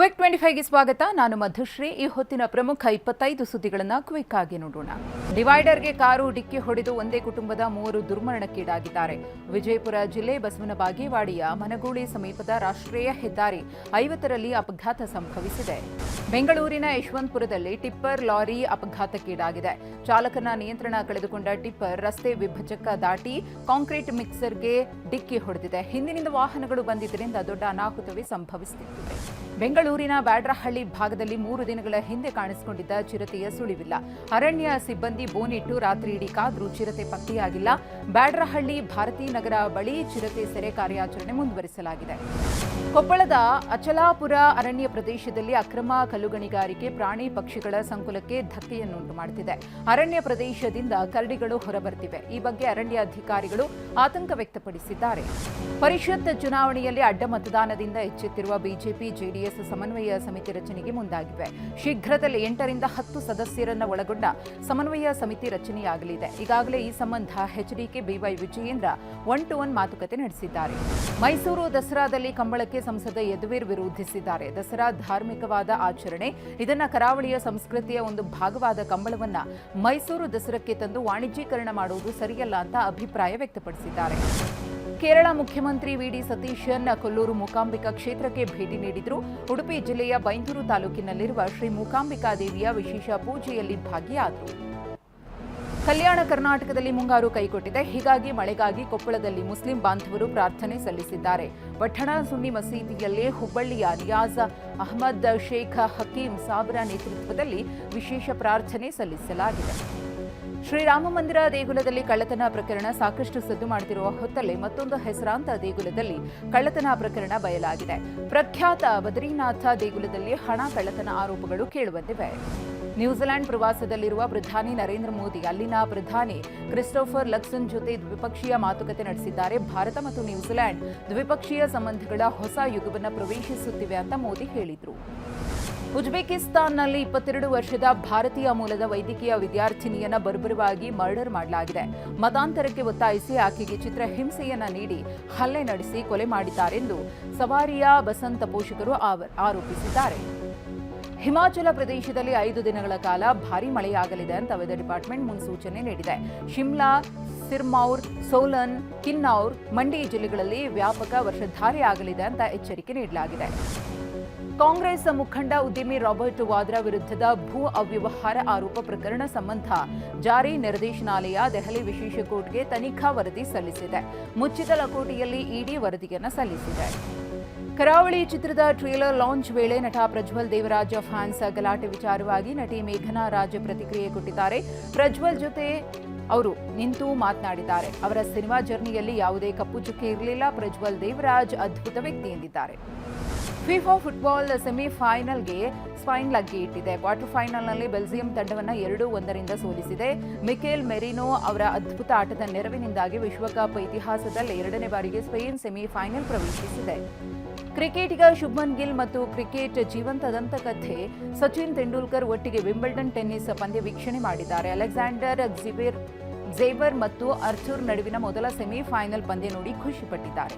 Quick 25ಗೆ ಸ್ವಾಗತ. ನಾನು ಮಧುಶ್ರೀ. ಈ ಹೊತ್ತಿನ ಪ್ರಮುಖ 25 ಸುದ್ದಿಗಳನ್ನು ಕ್ವಿಕ್ ಆಗಿ ನೋಡೋಣ. ಡಿವೈಡರ್ಗೆ ಕಾರು ಡಿಕ್ಕಿ ಹೊಡೆದು ಒಂದೇ ಕುಟುಂಬದ 3 ದುರ್ಮರಣಕ್ಕೀಡಾಗಿದ್ದಾರೆ. ವಿಜಯಪುರ ಜಿಲ್ಲೆ ಬಸವನ ಬಾಗೇವಾಡಿಯ ಮನಗೂಳಿ ಸಮೀಪದ ರಾಷ್ಟ್ರೀಯ ಹೆದ್ದಾರಿ 50ರಲ್ಲಿ ಅಪಘಾತ ಸಂಭವಿಸಿದೆ. ಬೆಂಗಳೂರಿನ ಯಶವಂತಪುರದಲ್ಲಿ ಟಿಪ್ಪರ್ ಲಾರಿ ಅಪಘಾತಕ್ಕೀಡಾಗಿದೆ. ಚಾಲಕನ ನಿಯಂತ್ರಣ ಕಳೆದುಕೊಂಡ ಟಿಪ್ಪರ್ ರಸ್ತೆ ವಿಭಜಕ ದಾಟಿ ಕಾಂಕ್ರೀಟ್ ಮಿಕ್ಸರ್ಗೆ ಡಿಕ್ಕಿ ಹೊಡೆದಿದೆ. ಹಿಂದಿನಿಂದ ವಾಹನಗಳು ಬಂದಿದ್ದರಿಂದ ದೊಡ್ಡ ಅನಾಹುತವೇ ಸಂಭವಿಸುತ್ತಿದೆ. ಬೆಂಗಳೂರಿನ ಬ್ಯಾಡ್ರಹಳ್ಳಿ ಭಾಗದಲ್ಲಿ 3 ದಿನಗಳ ಹಿಂದೆ ಕಾಣಿಸಿಕೊಂಡಿದ್ದ ಚಿರತೆಯ ಸುಳಿವಿಲ್ಲ. ಅರಣ್ಯ ಸಿಬ್ಬಂದಿ ಬೋನಿಟ್ಟು ರಾತ್ರಿ ಇಡೀ ಕಾದ್ರೂ ಚಿರತೆ ಪತ್ತೆಯಾಗಿಲ್ಲ. ಬ್ಯಾಡ್ರಹಳ್ಳಿ ಭಾರತೀನಗರ ಬಳಿ ಚಿರತೆ ಸೆರೆ ಕಾರ್ಯಾಚರಣೆ ಮುಂದುವರಿಸಲಾಗಿದೆ. ಕೊಪ್ಪಳದ ಅಚಲಾಪುರ ಅರಣ್ಯ ಪ್ರದೇಶದಲ್ಲಿ ಅಕ್ರಮ ಕಲ್ಲುಗಣಿಗಾರಿಕೆ ಪ್ರಾಣಿ ಪಕ್ಷಿಗಳ ಸಂಕುಲಕ್ಕೆ ಧಕ್ಕೆಯನ್ನುಂಟು ಮಾಡುತ್ತಿದೆ. ಅರಣ್ಯ ಪ್ರದೇಶದಿಂದ ಕರಡಿಗಳು ಹೊರಬರುತ್ತಿವೆ. ಈ ಬಗ್ಗೆ ಅರಣ್ಯಾಧಿಕಾರಿಗಳು ಆತಂಕ ವ್ಯಕ್ತಪಡಿಸಿದ್ದಾರೆ. ಪರಿಷತ್ ಚುನಾವಣೆಯಲ್ಲಿ ಅಡ್ಡ ಮತದಾನದಿಂದ ಎಚ್ಚೆತ್ತಿರುವ ಬಿಜೆಪಿ ಜೆಡಿಎಸ್ ಸಮನ್ವಯ ಸಮಿತಿ ರಚನೆಗೆ ಮುಂದಾಗಿವೆ. ಶೀಘ್ರದಲ್ಲೇ 8 ರಿಂದ 10 ಸದಸ್ಯರನ್ನು ಒಳಗೊಂಡ ಸಮನ್ವಯ ಸಮಿತಿ ರಚನೆಯಾಗಲಿದೆ. ಈಗಾಗಲೇ ಈ ಸಂಬಂಧ ಎಚ್ಡಿಕೆ ಬಿವೈ ವಿಜಯೇಂದ್ರ 1-to-1 ಮಾತುಕತೆ ನಡೆಸಿದ್ದಾರೆ. ಮೈಸೂರು ದಸರಾದಲ್ಲಿ ಕಂಬಳಕ್ಕೆ ಸಂಸದ ಯದುವೀರ್ ವಿರೋಧಿಸಿದ್ದಾರೆ. ದಸರಾ ಧಾರ್ಮಿಕವಾದ ಆಚರಣೆ. ಇದನ್ನ ಕರಾವಳಿಯ ಸಂಸ್ಕೃತಿಯ ಒಂದು ಭಾಗವಾದ ಕಂಬಳವನ್ನ ಮೈಸೂರು ದಸರಾಕ್ಕೆ ತಂದು ವಾಣಿಜ್ಯೀಕರಣ ಮಾಡುವುದು ಸರಿಯಲ್ಲ ಅಂತ ಅಭಿಪ್ರಾಯ ವ್ಯಕ್ತಪಡಿಸಿದ್ದಾರೆ. ಕೇರಳ ಮುಖ್ಯಮಂತ್ರಿ ವಿಡಿ ಸತೀಶನ್ ಕೊಲ್ಲೂರು ಮೂಕಾಂಬಿಕಾ ಕ್ಷೇತ್ರಕ್ಕೆ ಭೇಟಿ ನೀಡಿದರು. ಉಡುಪಿ ಜಿಲ್ಲೆಯ ಬೈಂದೂರು ತಾಲೂಕಿನಲ್ಲಿರುವ ಶ್ರೀ ಮೂಕಾಂಬಿಕಾ ದೇವಿಯ ವಿಶೇಷ ಪೂಜೆಯಲ್ಲಿ ಭಾಗಿಯಾದರು. ಕಲ್ಯಾಣ ಕರ್ನಾಟಕದಲ್ಲಿ ಮುಂಗಾರು ಕೈಕೊಟ್ಟಿದೆ. ಹೀಗಾಗಿ ಮಳೆಗಾಗಿ ಕೊಪ್ಪಳದಲ್ಲಿ ಮುಸ್ಲಿಂ ಬಾಂಧವರು ಪ್ರಾರ್ಥನೆ ಸಲ್ಲಿಸಿದ್ದಾರೆ. ಪಟ್ಟಣ ಸುನ್ನಿ ಮಸೀದಿಯಲ್ಲಿ ಹುಬ್ಬಳ್ಳಿಯ ನಿಯಾಜ್ ಅಹಮದ್ ಶೇಖ್ ಹಕೀಂ ಸಾಬ್ರ ನೇತೃತ್ವದಲ್ಲಿ ವಿಶೇಷ ಪ್ರಾರ್ಥನೆ ಸಲ್ಲಿಸಲಾಗಿದೆ. ಶ್ರೀರಾಮ ಮಂದಿರ ದೇಗುಲದಲ್ಲಿ ಕಳ್ಳತನ ಪ್ರಕರಣ ಸಾಕಷ್ಟು ಸದ್ದು ಮಾಡುತ್ತಿರುವ ಹೊತ್ತಲ್ಲೇ ಮತ್ತೊಂದು ಹೆಸರಾಂತ ದೇಗುಲದಲ್ಲಿ ಕಳ್ಳತನ ಪ್ರಕರಣ ಬಯಲಾಗಿದೆ. ಪ್ರಖ್ಯಾತ ಬದ್ರಿನಾಥ ದೇಗುಲದಲ್ಲಿ ಹಣ ಕಳ್ಳತನ ಆರೋಪಗಳು ಕೇಳಿಬಂದಿವೆ. ನ್ಯೂಜಿಲೆಂಡ್ ಪ್ರವಾಸದಲ್ಲಿರುವ ಪ್ರಧಾನಿ ನರೇಂದ್ರ ಮೋದಿ ಅಲ್ಲಿನ ಪ್ರಧಾನಿ ಕ್ರಿಸ್ಟೋಫರ್ ಲಕ್ಸನ್ ಜೊತೆ ದ್ವಿಪಕ್ಷೀಯ ಮಾತುಕತೆ ನಡೆಸಿದ್ದಾರೆ. ಭಾರತ ಮತ್ತು ನ್ಯೂಜಿಲೆಂಡ್ ದ್ವಿಪಕ್ಷೀಯ ಸಂಬಂಧಗಳ ಹೊಸ ಯುಗವನ್ನು ಪ್ರವೇಶಿಸುತ್ತಿವೆ ಅಂತ ಮೋದಿ ಹೇಳಿದರು. ಉಜ್ಬೇಕಿಸ್ತಾನ್ನಲ್ಲಿ 22 ವರ್ಷದ ಭಾರತೀಯ ಮೂಲದ ವೈದ್ಯಕೀಯ ವಿದ್ಯಾರ್ಥಿನಿಯನ್ನ ಬರ್ಬರವಾಗಿ ಮರ್ಡರ್ ಮಾಡಲಾಗಿದೆ. ಮತಾಂತರಕ್ಕೆ ಒತ್ತಾಯಿಸಿ ಆಕೆಗೆ ಚಿತ್ರಹಿಂಸೆಯನ್ನ ನೀಡಿ ಹಲ್ಲೆ ನಡೆಸಿ ಕೊಲೆ ಮಾಡಿದ್ದಾರೆಂದು ಸವಾರಿಯಾ ಬಸಂತ ಪೋಷಕರು ಆರೋಪಿಸಿದ್ದಾರೆ. ಹಿಮಾಚಲ ಪ್ರದೇಶದಲ್ಲಿ 5 ದಿನಗಳ ಕಾಲ ಭಾರೀ ಮಳೆಯಾಗಲಿದೆ ಅಂತ ವೆದರ್ ಡಿಪಾರ್ಟ್ಮೆಂಟ್ ಮುನ್ಸೂಚನೆ ನೀಡಿದೆ. ಶಿಮ್ಲಾ, ಸಿರ್ಮೌರ್, ಸೋಲನ್, ಕಿನ್ನೌರ್, ಮಂಡಿ ಜಿಲ್ಲೆಗಳಲ್ಲಿ ವ್ಯಾಪಕ ವರ್ಷಧಾರೆ ಆಗಲಿದೆ ಅಂತ ಎಚ್ಚರಿಕೆ ನೀಡಲಾಗಿದೆ. ಕಾಂಗ್ರೆಸ್ ಮುಖಂಡ ಉದ್ಯಮಿ ರಾಬರ್ಟ್ ವಾದ್ರಾ ವಿರುದ್ಧದ ಭೂ ಅವ್ಯವಹಾರ ಆರೋಪ ಪ್ರಕರಣ ಸಂಬಂಧ ಜಾರಿ ನಿರ್ದೇಶನಾಲಯ ದೆಹಲಿ ವಿಶೇಷ ಕೋರ್ಟ್ಗೆ ತನಿಖಾ ವರದಿ ಸಲ್ಲಿಸಿದೆ. ಮುಚ್ಚಿದ ಲಕೋಟೆಯಲ್ಲಿ ಇಡಿ ವರದಿಯನ್ನು ಸಲ್ಲಿಸಿದೆ. ಕರಾವಳಿ ಚಿತ್ರದ ಟ್ರೇಲರ್ ಲಾಂಚ್ ವೇಳೆ ನಟ ಪ್ರಜ್ವಲ್ ದೇವರಾಜ್ ಫ್ಯಾನ್ಸ್ ಗಲಾಟೆ ವಿಚಾರವಾಗಿ ನಟಿ ಮೇಘನಾ ರಾಜ್ ಪ್ರತಿಕ್ರಿಯೆ ಕೊಟ್ಟಿದ್ದಾರೆ. ಪ್ರಜ್ವಲ್ ಜೊತೆ ಅವರು ನಿಂತು ಮಾತನಾಡಿದ್ದಾರೆ. ಅವರ ಸಿನಿಮಾ ಜರ್ನಿಯಲ್ಲಿ ಯಾವುದೇ ಕಪ್ಪು ಚುಕ್ಕೆ ಇರಲಿಲ್ಲ. ಪ್ರಜ್ವಲ್ ದೇವರಾಜ್ ಅದ್ಭುತ ವ್ಯಕ್ತಿ ಎಂದಿದ್ದಾರೆ. ಫಿಫಾ ಫುಟ್ಬಾಲ್ ಸೆಮಿಫೈನಲ್ಗೆ ಸ್ಪೈನ್ ಲಗ್ಗೆ ಇಟ್ಟಿದೆ. ಕ್ವಾರ್ಟರ್ ಫೈನಲ್ನಲ್ಲಿ ಬೆಲ್ಜಿಯಂ ತಂಡವನ್ನು 2-1 ಸೋಲಿಸಿದೆ. ಮಿಕೇಲ್ ಮೆರಿನೋ ಅವರ ಅದ್ಭುತ ಆಟದ ನೆರವಿನಿಂದಾಗಿ ವಿಶ್ವಕಪ್ ಇತಿಹಾಸದಲ್ಲೇ 2ನೇ ಬಾರಿಗೆ ಸ್ಪೇನ್ ಸೆಮಿಫೈನಲ್ ಪ್ರವೇಶಿಸಿದೆ. ಕ್ರಿಕೆಟಿಗ ಶುಭ್ಮನ್ ಗಿಲ್ ಮತ್ತು ಕ್ರಿಕೆಟ್ ಜೀವಂತ ದಂತಕಥೆ ಸಚಿನ್ ತೆಂಡೂಲ್ಕರ್ ಒಟ್ಟಿಗೆ ವಿಂಬಲ್ಡನ್ ಟೆನ್ನಿಸ್ ಪಂದ್ಯ ವೀಕ್ಷಣೆ ಮಾಡಿದ್ದಾರೆ. ಅಲೆಕ್ಸಾಂಡರ್ ಝೇವರ್ ಮತ್ತು ಅರ್ಥೂರ್ ನಡುವಿನ ಮೊದಲ ಸೆಮಿಫೈನಲ್ ಪಂದ್ಯ ನೋಡಿ ಖುಷಿಪಟ್ಟಿದ್ದಾರೆ.